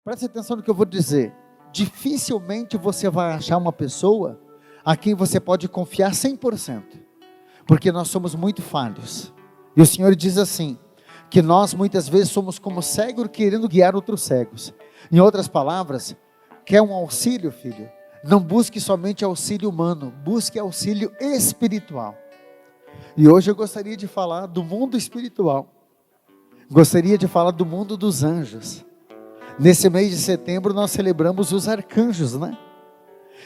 Preste atenção no que eu vou dizer. Dificilmente você vai achar uma pessoa a quem você pode confiar 100%, porque nós somos muito falhos. E o Senhor diz assim, que nós muitas vezes somos como cegos querendo guiar outros cegos. Em outras palavras, quer um auxílio, filho? Não busque somente auxílio humano, busque auxílio espiritual. E hoje eu gostaria de falar do mundo espiritual. Gostaria de falar do mundo dos anjos. Nesse mês de setembro nós celebramos os arcanjos, né?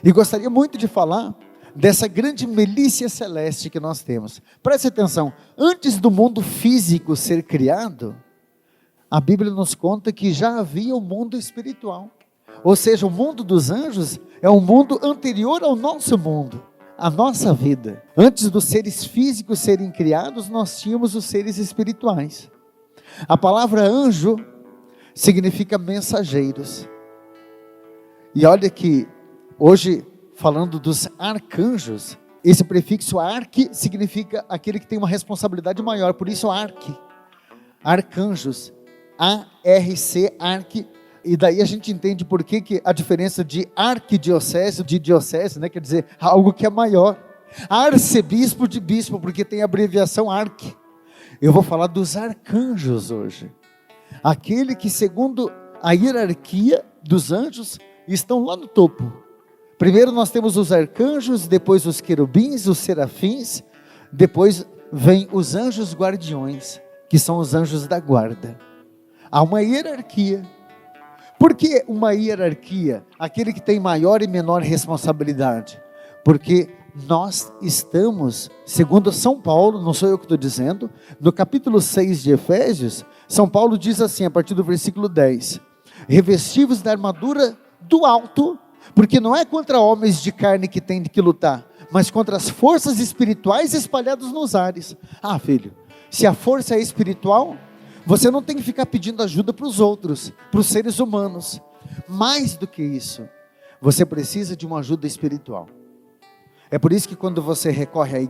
E gostaria muito de falar dessa grande milícia celeste que nós temos. Preste atenção, antes do mundo físico ser criado, a Bíblia nos conta que já havia o mundo espiritual. Ou seja, o mundo dos anjos é um mundo anterior ao nosso mundo, à nossa vida. Antes dos seres físicos serem criados, nós tínhamos os seres espirituais. A palavra anjo significa mensageiros. E olha que hoje, falando dos arcanjos, esse prefixo arque significa aquele que tem uma responsabilidade maior, por isso arque, arcanjos, A-R-C, arque, e daí a gente entende por que a diferença de arquidiocese, de diocese, né, quer dizer, algo que é maior, arcebispo de bispo, porque tem a abreviação arque. Eu vou falar dos arcanjos hoje, aquele que segundo a hierarquia dos anjos, estão lá no topo. Primeiro nós temos os arcanjos, depois os querubins, os serafins, depois vem os anjos guardiões, que são os anjos da guarda. Há uma hierarquia. Por que uma hierarquia? Aquele que tem maior e menor responsabilidade. Porque nós estamos, segundo São Paulo, não sou eu que estou dizendo, no capítulo 6 de Efésios, São Paulo diz assim, a partir do versículo 10, revestivos da armadura do alto, porque não é contra homens de carne que tem que lutar, mas contra as forças espirituais espalhadas nos ares. Ah, filho, se a força é espiritual, você não tem que ficar pedindo ajuda para os outros, para os seres humanos. Mais do que isso, você precisa de uma ajuda espiritual. É por isso que quando você recorre à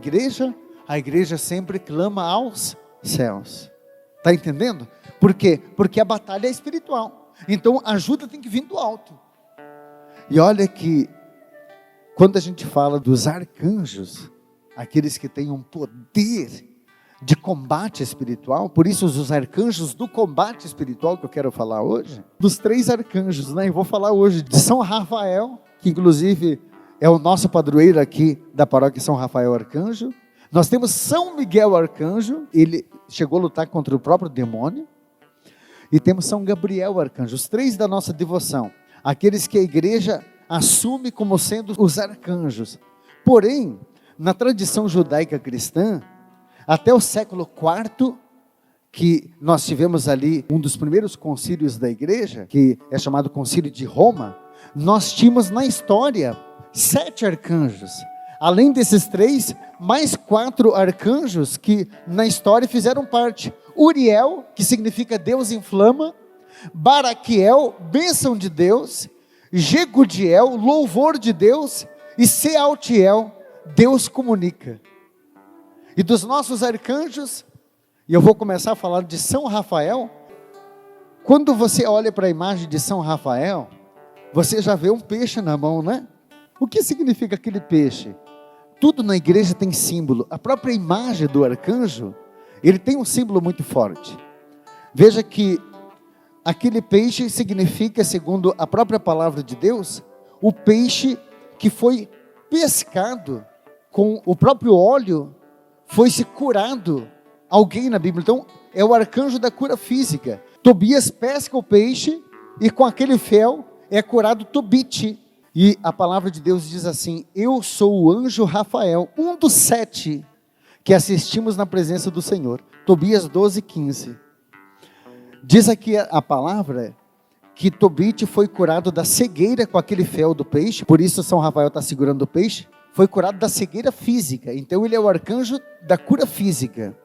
a igreja sempre clama aos céus. Está entendendo? Por quê? Porque a batalha é espiritual. Então a ajuda tem que vir do alto. E olha que, quando a gente fala dos arcanjos, aqueles que têm um poder de combate espiritual, por isso os arcanjos do combate espiritual que eu quero falar hoje, dos 3 arcanjos, né? Eu vou falar hoje de São Rafael, que inclusive é o nosso padroeiro aqui da paróquia São Rafael Arcanjo. Nós temos São Miguel Arcanjo, ele chegou a lutar contra o próprio demônio. E temos São Gabriel Arcanjo, os 3 da nossa devoção, aqueles que a igreja assume como sendo os arcanjos. Porém, na tradição judaica cristã, até o século IV, que nós tivemos ali um dos primeiros concílios da igreja, que é chamado Concílio de Roma, nós tínhamos na história 7 arcanjos. Além desses 3, mais 4 arcanjos que na história fizeram parte. Uriel, que significa Deus inflama, Baraquiel, bênção de Deus, Jegudiel, louvor de Deus, e Sealtiel, Deus comunica. E dos nossos arcanjos, e eu vou começar a falar de São Rafael. Quando você olha para a imagem de São Rafael, você já vê um peixe na mão, né? O que significa aquele peixe? Tudo na igreja tem símbolo. A própria imagem do arcanjo, ele tem um símbolo muito forte. Veja que aquele peixe significa, segundo a própria palavra de Deus, o peixe que foi pescado com o próprio óleo, foi-se curado alguém na Bíblia. Então, é o arcanjo da cura física. Tobias pesca o peixe e com aquele fel é curado Tobite. E a palavra de Deus diz assim, eu sou o anjo Rafael, um dos 7 que assistimos na presença do Senhor. Tobias 12:15. Diz aqui a palavra que Tobite foi curado da cegueira com aquele fel do peixe, por isso São Rafael está segurando o peixe, foi curado da cegueira física, então ele é o arcanjo da cura física.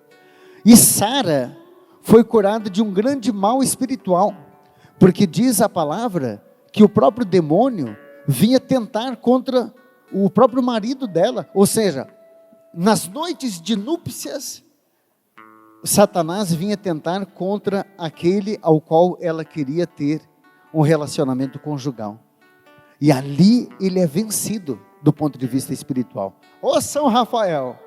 E Sara foi curada de um grande mal espiritual, porque diz a palavra que o próprio demônio vinha tentar contra o próprio marido dela, ou seja, nas noites de núpcias, Satanás vinha tentar contra aquele ao qual ela queria ter um relacionamento conjugal. E ali ele é vencido do ponto de vista espiritual. Ô São Rafael,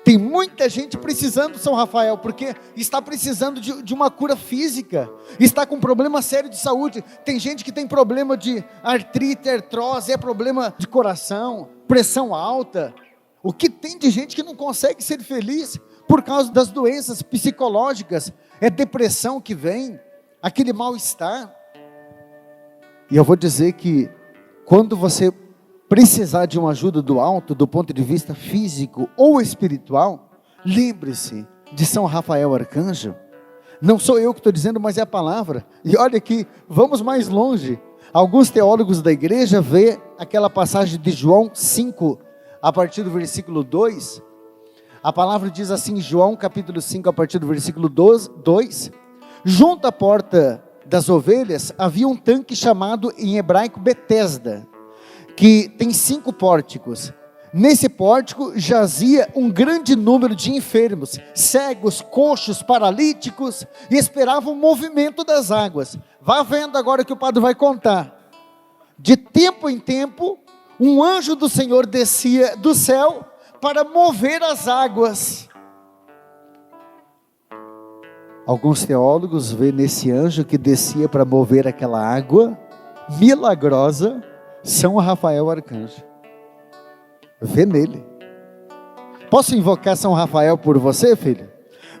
tem muita gente precisando de São Rafael, porque está precisando de uma cura física, está com problema sério de saúde. Tem gente que tem problema de artrite, artrose, é problema de coração, pressão alta. O que tem de gente que não consegue ser feliz por causa das doenças psicológicas, é depressão que vem, aquele mal-estar. E eu vou dizer que quando você precisar de uma ajuda do alto, do ponto de vista físico ou espiritual, lembre-se de São Rafael Arcanjo. Não sou eu que estou dizendo, mas é a palavra. E olha aqui, vamos mais longe. Alguns teólogos da igreja vê aquela passagem de João 5, a partir do versículo 2. A palavra diz assim, João capítulo 5, a partir do versículo 2. Junto à porta das ovelhas, havia um tanque chamado em hebraico Betesda, que tem 5 pórticos. Nesse pórtico jazia um grande número de enfermos, cegos, coxos, paralíticos, e esperavam o movimento das águas. Vá vendo agora que o padre vai contar. De tempo em tempo, um anjo do Senhor descia do céu para mover as águas. Alguns teólogos veem nesse anjo que descia para mover aquela água milagrosa, São Rafael Arcanjo. Vê nele. Posso invocar São Rafael por você, filho?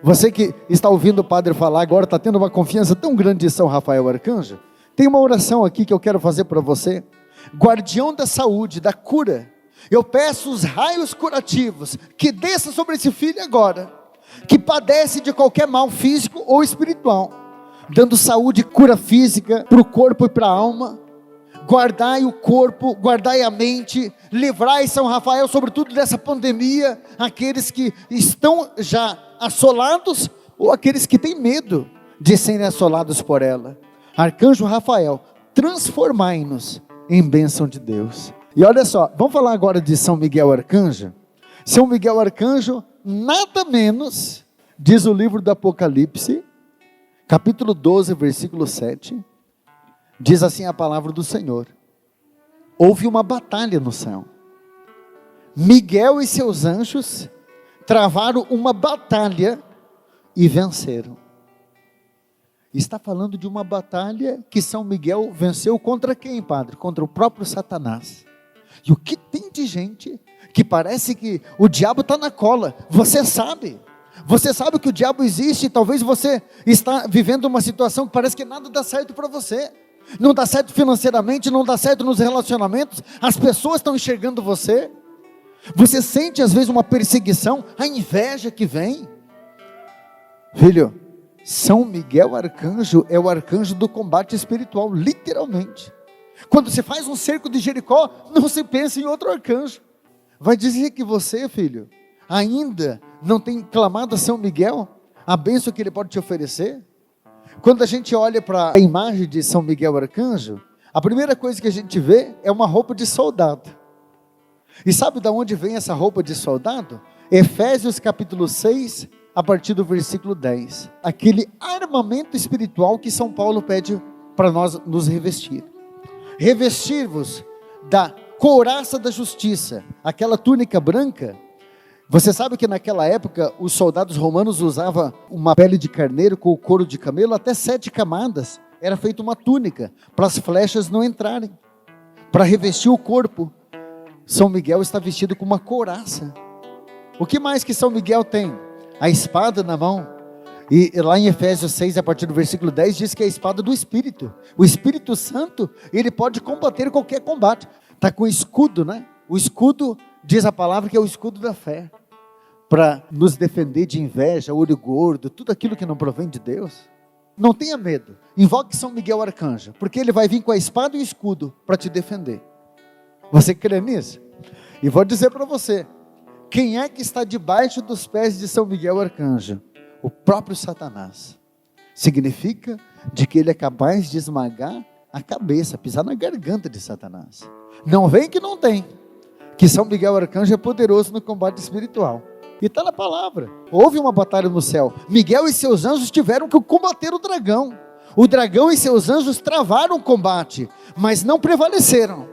Você que está ouvindo o padre falar agora, está tendo uma confiança tão grande em São Rafael Arcanjo? Tem uma oração aqui que eu quero fazer para você. Guardião da saúde, da cura, eu peço os raios curativos, que desça sobre esse filho agora, que padece de qualquer mal físico ou espiritual, dando saúde e cura física para o corpo e para a alma. Guardai o corpo, guardai a mente, livrai São Rafael sobretudo dessa pandemia, aqueles que estão já assolados, ou aqueles que têm medo de serem assolados por ela. Arcanjo Rafael, transformai-nos em bênção de Deus. E olha só, vamos falar agora de São Miguel Arcanjo. São Miguel Arcanjo, nada menos, diz o livro do Apocalipse, capítulo 12, versículo 7, diz assim a palavra do Senhor: houve uma batalha no céu. Miguel e seus anjos travaram uma batalha e venceram. Está falando de uma batalha que São Miguel venceu contra quem, padre? Contra o próprio Satanás. E o que tem de gente que parece que o diabo está na cola. Você sabe que o diabo existe, e talvez você está vivendo uma situação que parece que nada dá certo para você. Não dá certo financeiramente, não dá certo nos relacionamentos, as pessoas estão enxergando você. Você sente às vezes uma perseguição, a inveja que vem. Filho, São Miguel Arcanjo é o arcanjo do combate espiritual, literalmente. Quando você faz um cerco de Jericó, não se pensa em outro arcanjo. Vai dizer que você, filho, ainda não tem clamado a São Miguel a bênção que ele pode te oferecer? Quando a gente olha para a imagem de São Miguel Arcanjo, a primeira coisa que a gente vê é uma roupa de soldado. E sabe de onde vem essa roupa de soldado? Efésios capítulo 6, a partir do versículo 10. Aquele armamento espiritual que São Paulo pede para nós nos revestir. Revestir-vos da couraça da justiça, aquela túnica branca. Você sabe que naquela época os soldados romanos usavam uma pele de carneiro com o couro de camelo, até 7 camadas, era feita uma túnica, para as flechas não entrarem, para revestir o corpo. São Miguel está vestido com uma couraça. O que mais que São Miguel tem? A espada na mão. E lá em Efésios 6, a partir do versículo 10, diz que é a espada do Espírito. O Espírito Santo, ele pode combater qualquer combate. Está com escudo, né? O escudo, diz a palavra, que é o escudo da fé, para nos defender de inveja, olho gordo, tudo aquilo que não provém de Deus. Não tenha medo, invoque São Miguel Arcanjo, porque ele vai vir com a espada e o escudo para te defender. Você crê nisso? E vou dizer para você, quem é que está debaixo dos pés de São Miguel Arcanjo? O próprio Satanás. Significa de que ele é capaz de esmagar a cabeça, pisar na garganta de Satanás. Não vem que não tem, que São Miguel Arcanjo é poderoso no combate espiritual. E está na palavra. Houve uma batalha no céu. Miguel e seus anjos tiveram que combater o dragão. O dragão e seus anjos travaram o combate, mas não prevaleceram.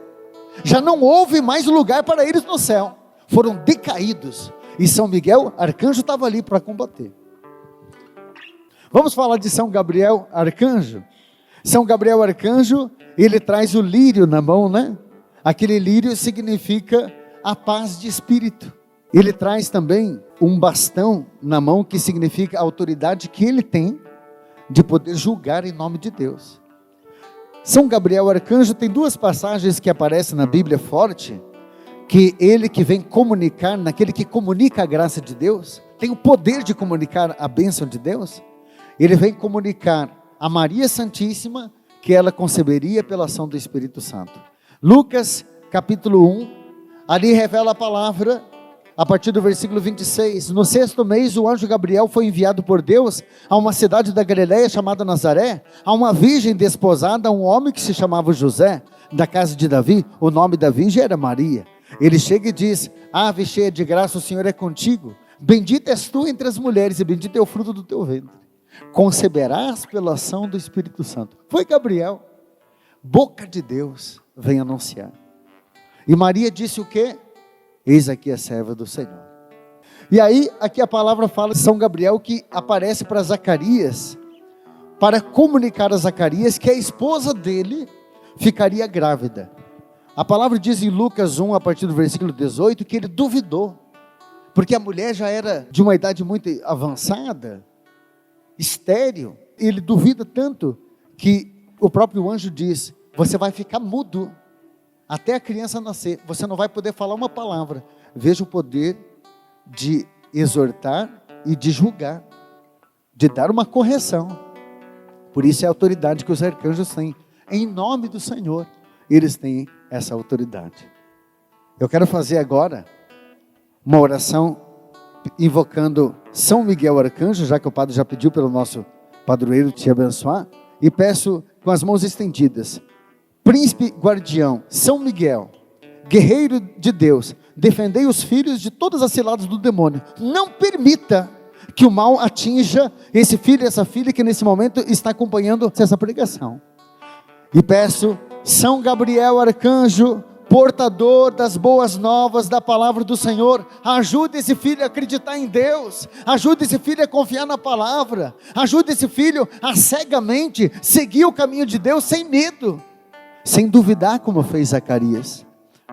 Já não houve mais lugar para eles no céu. Foram decaídos. E São Miguel, arcanjo, estava ali para combater. Vamos falar de São Gabriel, arcanjo? São Gabriel, arcanjo, ele traz o lírio na mão, né? Aquele lírio significa a paz de espírito. Ele traz também um bastão na mão, que significa a autoridade que ele tem de poder julgar em nome de Deus. São Gabriel, arcanjo, tem duas passagens que aparecem na Bíblia forte, que ele que vem comunicar, naquele que comunica a graça de Deus, tem o poder de comunicar a bênção de Deus. Ele vem comunicar a Maria Santíssima, que ela conceberia pela ação do Espírito Santo. Lucas capítulo 1, ali revela a palavra, a partir do versículo 26, no 6º mês o anjo Gabriel foi enviado por Deus a uma cidade da Galileia chamada Nazaré, a uma virgem desposada, a um homem que se chamava José, da casa de Davi. O nome da virgem era Maria. Ele chega e diz: ave cheia de graça, o Senhor é contigo, bendita és tu entre as mulheres, e bendito é o fruto do teu ventre. Conceberás pela ação do Espírito Santo. Foi Gabriel, boca de Deus, vem anunciar. E Maria disse o quê? Eis aqui a serva do Senhor. E aí, aqui a palavra fala de São Gabriel, que aparece para Zacarias, para comunicar a Zacarias que a esposa dele ficaria grávida. A palavra diz em Lucas 1, a partir do versículo 18, que ele duvidou, porque a mulher já era de uma idade muito avançada, estéril. Ele duvida tanto, que o próprio anjo diz: você vai ficar mudo, até a criança nascer, você não vai poder falar uma palavra. Veja o poder de exortar e de julgar, de dar uma correção. Por isso é a autoridade que os arcanjos têm, em nome do Senhor, eles têm essa autoridade. Eu quero fazer agora uma oração invocando São Miguel arcanjo, já que o padre já pediu pelo nosso padroeiro te abençoar, e peço com as mãos estendidas: príncipe guardião, São Miguel, guerreiro de Deus, defendei os filhos de todas as ciladas do demônio. Não permita que o mal atinja esse filho e essa filha que nesse momento está acompanhando essa pregação. E peço, São Gabriel arcanjo, portador das boas novas da palavra do Senhor, ajude esse filho a acreditar em Deus, ajude esse filho a confiar na palavra, ajude esse filho a cegamente seguir o caminho de Deus sem medo, sem duvidar, como fez Zacarias.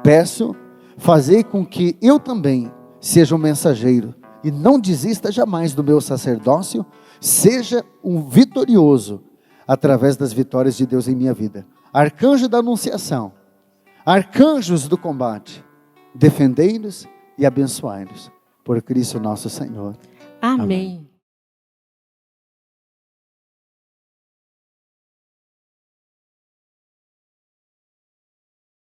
Peço, fazei com que eu também seja um mensageiro e não desista jamais do meu sacerdócio, seja um vitorioso através das vitórias de Deus em minha vida. Arcanjo da anunciação, arcanjos do combate, defendei-nos e abençoai-nos, por Cristo nosso Senhor. Amém.